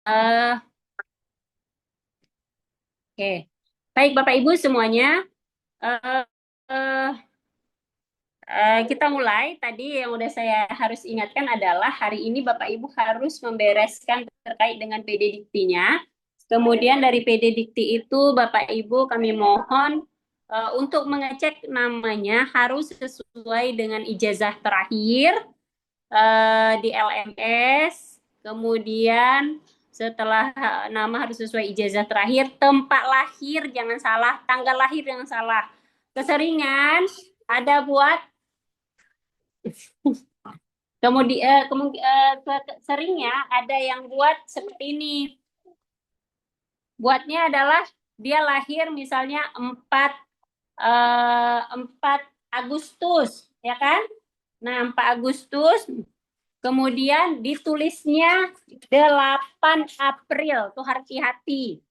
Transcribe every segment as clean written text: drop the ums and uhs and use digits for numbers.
Eh, Oke, baik Bapak Ibu semuanya. eh, eh, kita mulai. Tadi yang udah saya harus ingatkan adalah hari ini Bapak Ibu harus membereskan terkait dengan PD Diktinya. Kemudian dari PD Dikti itu Bapak Ibu kami mohon untuk mengecek namanya harus sesuai dengan ijazah terakhir di LMS. Kemudian setelah nama harus sesuai ijazah terakhir, tempat lahir jangan salah, tanggal lahir jangan salah. Keseringan ada buat seringnya ada yang buat seperti ini. Buatnya adalah dia lahir misalnya 4 Agustus, ya kan? Nah, 4 Agustus, kemudian ditulisnya 8 April. Tuh hati-hati.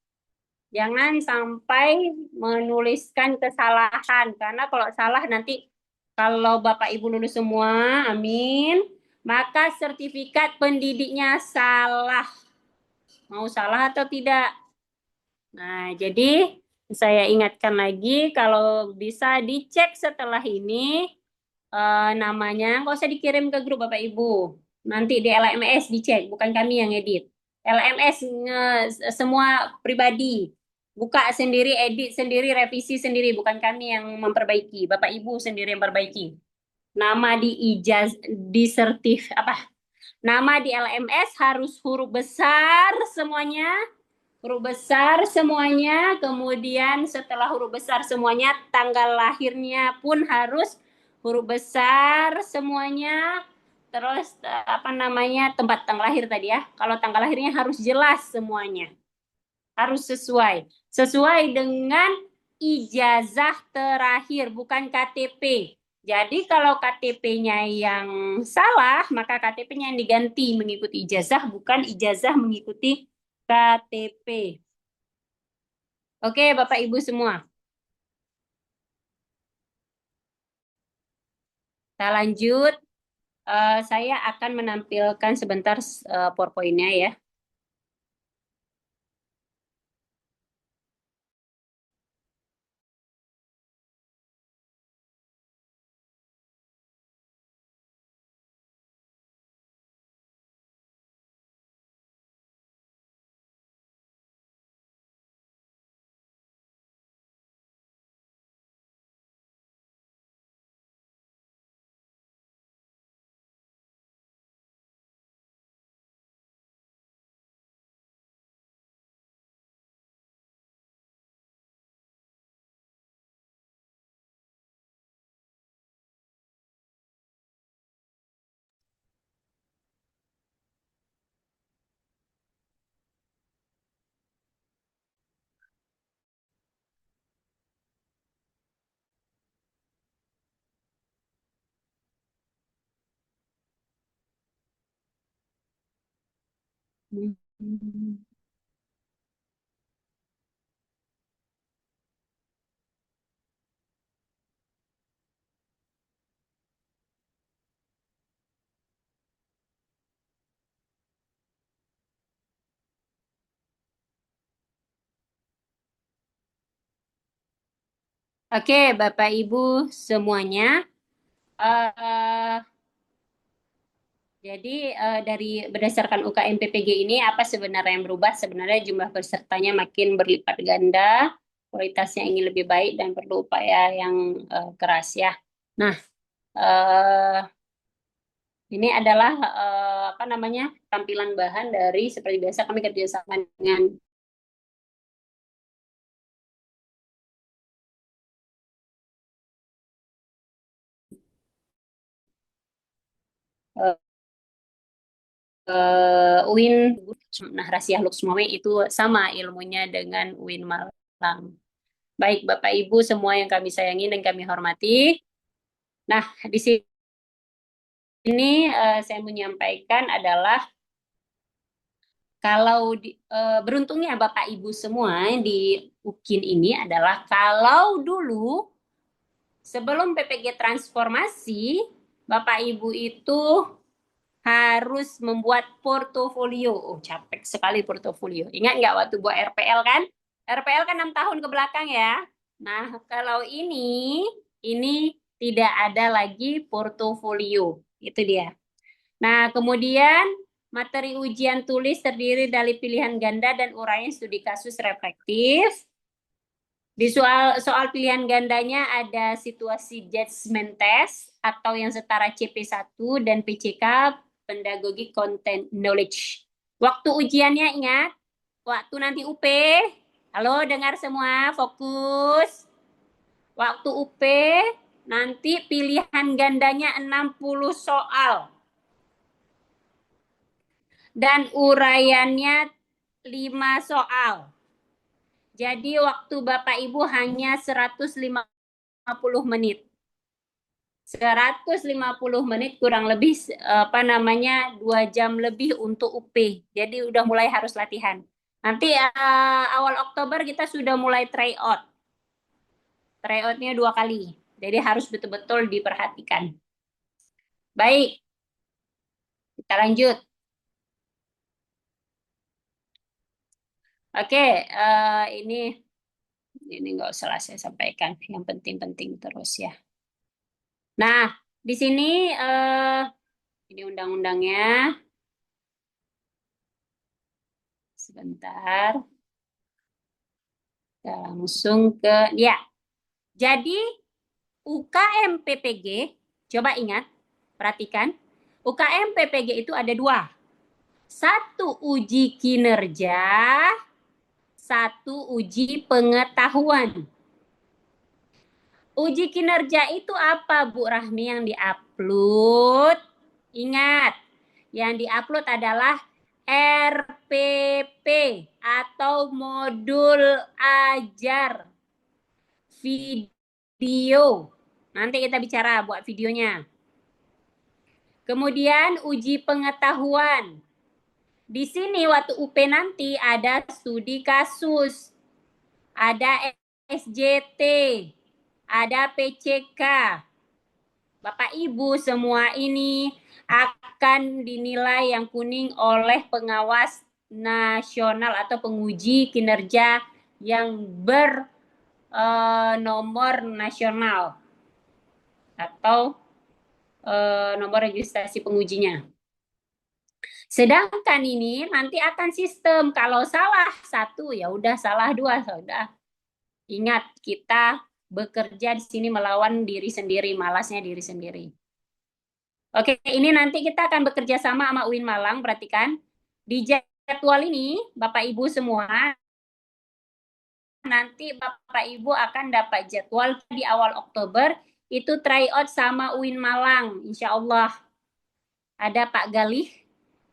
Jangan sampai menuliskan kesalahan. Karena kalau salah nanti, kalau Bapak Ibu lulus semua, amin, maka sertifikat pendidiknya salah. Mau salah atau tidak? Nah, jadi saya ingatkan lagi kalau bisa dicek setelah ini namanya, nggak usah dikirim ke grup Bapak Ibu. Nanti di LMS dicek, bukan kami yang edit. LMS semua pribadi. Buka sendiri, edit sendiri, revisi sendiri, bukan kami yang memperbaiki. Bapak Ibu sendiri yang perbaiki. Nama di di apa? Nama di LMS harus huruf besar semuanya, huruf besar semuanya, kemudian setelah huruf besar semuanya, tanggal lahirnya pun harus huruf besar semuanya, terus apa namanya, tempat tanggal lahir tadi ya. Kalau tanggal lahirnya harus jelas semuanya, harus sesuai dengan ijazah terakhir, bukan KTP. Jadi kalau KTP-nya yang salah, maka KTP-nya yang diganti mengikuti ijazah, bukan ijazah mengikuti KTP. Oke, Bapak Ibu semua. Kita lanjut. Saya akan menampilkan sebentar PowerPoint-nya ya. Oke, Bapak Ibu semuanya. eh Jadi dari berdasarkan UKM PPG ini apa sebenarnya yang berubah? Sebenarnya jumlah pesertanya makin berlipat ganda, kualitasnya ingin lebih baik dan perlu upaya yang keras ya. Nah, eh, ini adalah apa namanya, tampilan bahan dari seperti biasa kami kerjasama dengan eh, UIN. Nah, Rasiah Luxmawe itu sama ilmunya dengan UIN Malang. Baik Bapak Ibu semua yang kami sayangi dan kami hormati. Nah, di sini saya menyampaikan adalah kalau beruntungnya Bapak Ibu semua di UKIN ini adalah kalau dulu sebelum PPG transformasi, Bapak Ibu itu harus membuat portofolio. Oh, capek sekali portofolio. Ingat nggak waktu buat RPL kan? RPL kan 6 tahun ke belakang ya. Nah, kalau ini tidak ada lagi portofolio. Itu dia. Nah, kemudian materi ujian tulis terdiri dari pilihan ganda dan uraian studi kasus reflektif. Di soal pilihan gandanya ada situasi judgment test atau yang setara CP1 dan PCK pedagogic content knowledge. Waktu ujiannya ingat, waktu nanti UP. Halo, dengar semua, fokus. Waktu UP nanti pilihan gandanya 60 soal. Dan uraiannya 5 soal. Jadi waktu Bapak Ibu hanya 150 menit. 150 menit kurang lebih 2 jam lebih untuk UP. Jadi udah mulai harus latihan. Nanti awal Oktober kita sudah mulai tryout. Tryoutnya 2 kali. Jadi harus betul-betul diperhatikan. Baik, kita lanjut. Oke, ini nggak usah saya sampaikan. Yang penting-penting terus ya. Nah, di sini ini undang-undangnya. Sebentar. Kita langsung ke ya. Jadi UKM PPG, coba ingat, perhatikan. UKM PPG itu ada 2. 1 uji kinerja, 1 uji pengetahuan. Uji kinerja itu apa, Bu Rahmi, yang diupload? Ingat, yang diupload adalah RPP atau modul ajar video. Nanti kita bicara buat videonya. Kemudian uji pengetahuan. Di sini waktu UP nanti ada studi kasus, ada SJT, ada PCK. Bapak Ibu semua ini akan dinilai yang kuning oleh pengawas nasional atau penguji kinerja yang bernomor nasional atau nomor registrasi pengujinya. Sedangkan ini nanti akan sistem, kalau salah 1 ya udah, salah 2 sudah. Ingat, kita bekerja di sini melawan diri sendiri, malasnya diri sendiri. Oke, ini nanti kita akan bekerja sama UIN Malang, perhatikan. Di jadwal ini, Bapak Ibu semua, nanti Bapak Ibu akan dapat jadwal di awal Oktober, itu tryout sama UIN Malang, insya Allah. Ada Pak Galih.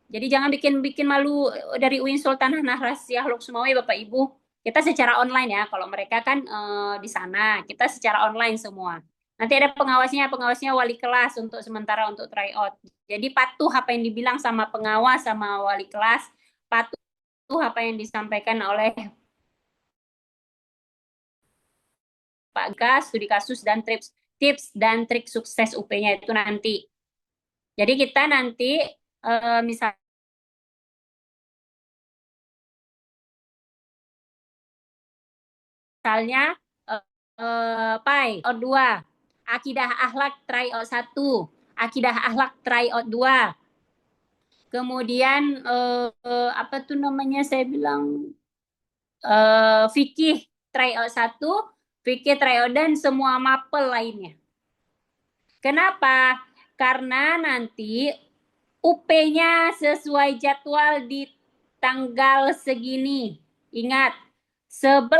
Jadi jangan bikin malu dari UIN Sultanah Nahrasyah Lok Sumawe, Bapak Ibu. Kita secara online ya, kalau mereka kan di sana, kita secara online semua. Nanti ada pengawasnya wali kelas untuk sementara untuk tryout. Jadi patuh apa yang dibilang sama pengawas sama wali kelas, patuh apa yang disampaikan oleh Pak Gas, studi kasus dan tips dan trik sukses UP-nya itu nanti. Jadi kita nanti misalnya PAI tryout 2, akidah akhlak tryout 1, akidah akhlak tryout 2. Kemudian apa tuh namanya saya bilang fikih tryout 1, fikih tryout dan semua mapel lainnya. Kenapa? Karena nanti UP-nya sesuai jadwal di tanggal segini. Ingat, 11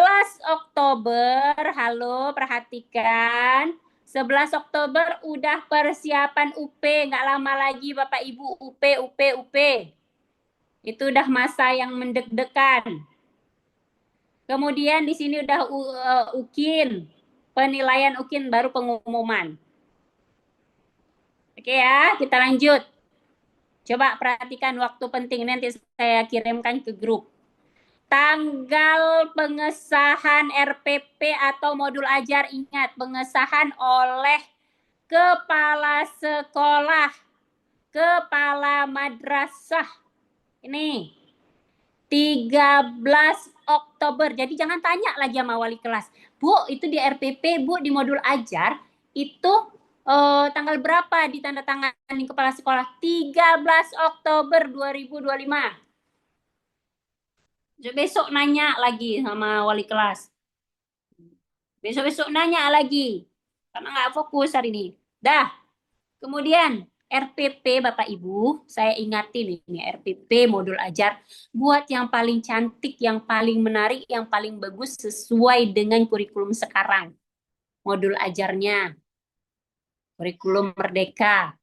Oktober, halo perhatikan. 11 Oktober udah persiapan UP, nggak lama lagi Bapak Ibu UP. Itu udah masa yang mendek-dekan. Kemudian di sini udah UKIN, penilaian UKIN baru pengumuman. Oke ya, kita lanjut. Coba perhatikan waktu penting, nanti saya kirimkan ke grup. Tanggal pengesahan RPP atau modul ajar, ingat, pengesahan oleh kepala sekolah kepala madrasah. Ini 13 Oktober. Jadi jangan tanya lagi sama wali kelas. Bu, itu di RPP, Bu, di modul ajar, itu tanggal berapa ditandatangani kepala sekolah? 13 Oktober 2025. Besok nanya lagi sama wali kelas. Besok-besok nanya lagi. Karena nggak fokus hari ini. Dah. Kemudian RPP Bapak Ibu, saya ingatin ini RPP modul ajar buat yang paling cantik, yang paling menarik, yang paling bagus sesuai dengan kurikulum sekarang. Modul ajarnya, kurikulum merdeka.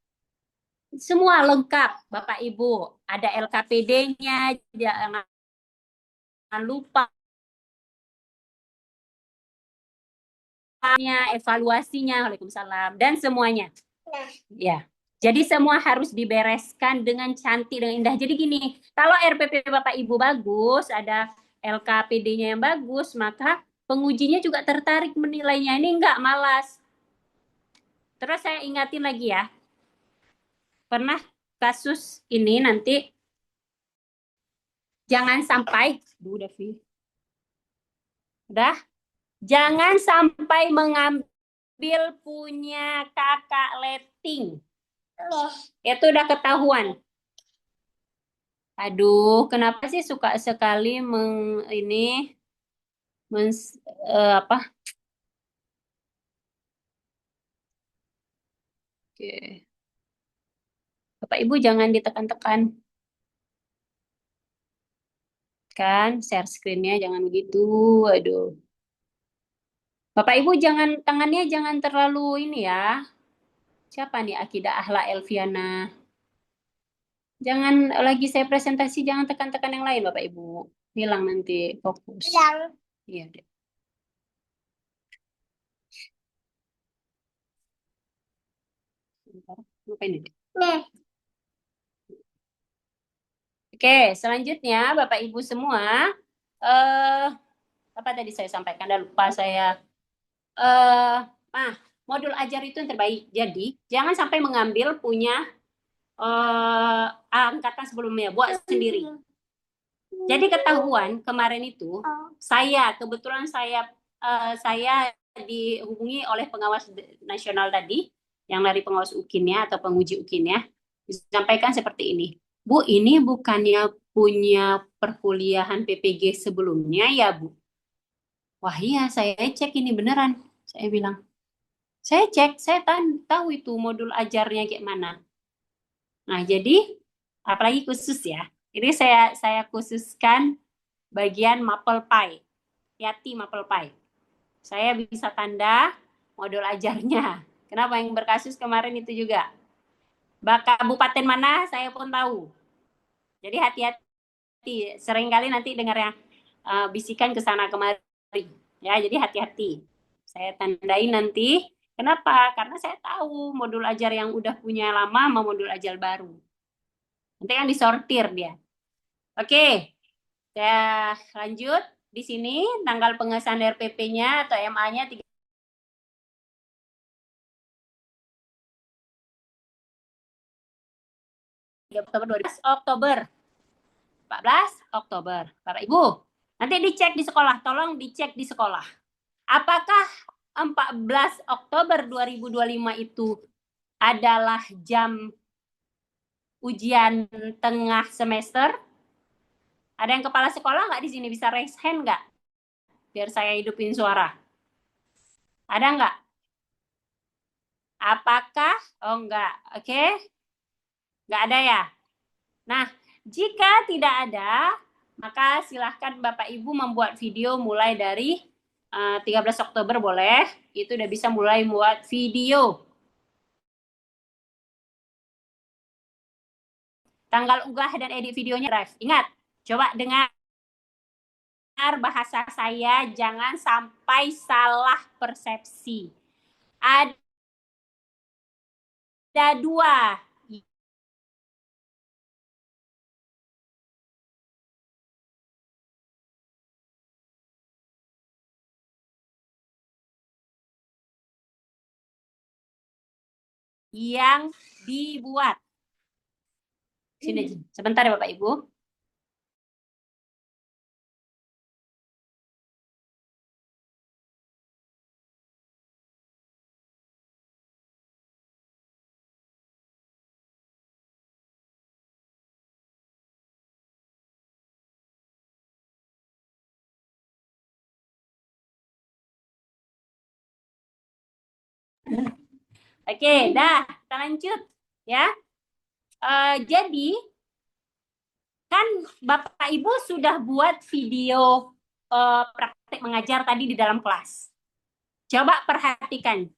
Semua lengkap Bapak Ibu. Ada LKPD-nya, jangan lupa evaluasinya, Waalaikumsalam, dan semuanya. Ya. Jadi semua harus dibereskan dengan cantik dan indah. Jadi gini, kalau RPP Bapak Ibu bagus, ada LKPD-nya yang bagus, maka pengujinya juga tertarik menilainya. Ini enggak malas. Terus saya ingatin lagi ya, pernah kasus ini nanti jangan sampai, udah, jangan sampai mengambil punya kakak letting. Itu udah ketahuan. Aduh, kenapa sih suka sekali ini apa? Oke. Bapak Ibu jangan ditekan-tekan kan, share screen-nya jangan begitu. Aduh. Bapak Ibu jangan tangannya jangan terlalu ini ya. Siapa nih Akidah Ahla Elviana? Jangan lagi saya presentasi jangan tekan-tekan yang lain Bapak Ibu. Hilang nanti fokus. Hilang. Iya deh. Bentar. Ngapain ini? Nih. Oke, selanjutnya Bapak Ibu semua, apa tadi saya sampaikan? Dah lupa saya. Modul ajar itu yang terbaik. Jadi jangan sampai mengambil punya angkatan sebelumnya, buat sendiri. Jadi ketahuan kemarin itu kebetulan saya dihubungi oleh pengawas nasional tadi, yang dari pengawas UKIN-nya atau penguji UKIN-nya, disampaikan seperti ini. Bu, ini bukannya punya perkuliahan PPG sebelumnya ya, Bu? Wah iya, saya cek ini beneran. Saya bilang, saya cek, saya tahu itu modul ajarnya kayak mana. Nah, jadi apalagi khusus ya. Ini saya khususkan bagian Maple Pie. Yati Maple Pie. Saya bisa tanda modul ajarnya. Kenapa yang berkasus kemarin itu juga. Kabupaten mana saya pun tahu. Jadi hati-hati. Seringkali nanti dengar yang bisikan ke sana kemari. Ya, jadi hati-hati. Saya tandai nanti. Kenapa? Karena saya tahu modul ajar yang udah punya lama sama modul ajar baru. Nanti kan disortir dia. Oke, saya lanjut di sini tanggal pengesahan RPP-nya atau MA-nya 13 Oktober 14 Oktober. Bapak Ibu, nanti dicek di sekolah, tolong dicek di sekolah. Apakah 14 Oktober 2025 itu adalah jam ujian tengah semester? Ada yang kepala sekolah nggak di sini bisa raise hand nggak? Biar saya hidupin suara. Ada nggak? Apakah? Oh enggak, oke? Nggak ada ya? Nah, jika tidak ada, maka silahkan Bapak Ibu membuat video mulai dari 13 Oktober boleh. Itu udah bisa mulai buat video. Tanggal unggah dan edit videonya drive. Ingat, coba dengar bahasa saya, jangan sampai salah persepsi. Ada dua yang dibuat. Sini aja. Sebentar ya Bapak Ibu. Oke, dah, kita lanjut ya. Jadi kan Bapak Ibu sudah buat video praktek mengajar tadi di dalam kelas. Coba perhatikan.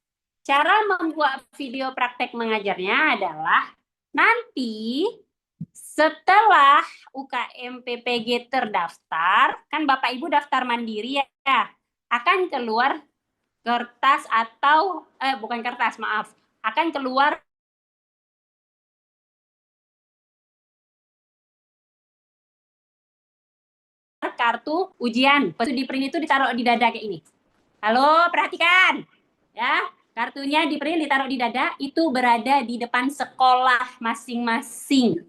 Cara membuat video praktek mengajarnya adalah nanti setelah UKM PPG terdaftar, kan Bapak Ibu daftar mandiri ya, akan keluar kertas atau bukan kertas, maaf, akan keluar kartu ujian. Pas di print itu ditaruh di dada kayak ini. Halo, perhatikan. Ya, kartunya di print ditaruh di dada, itu berada di depan sekolah masing-masing.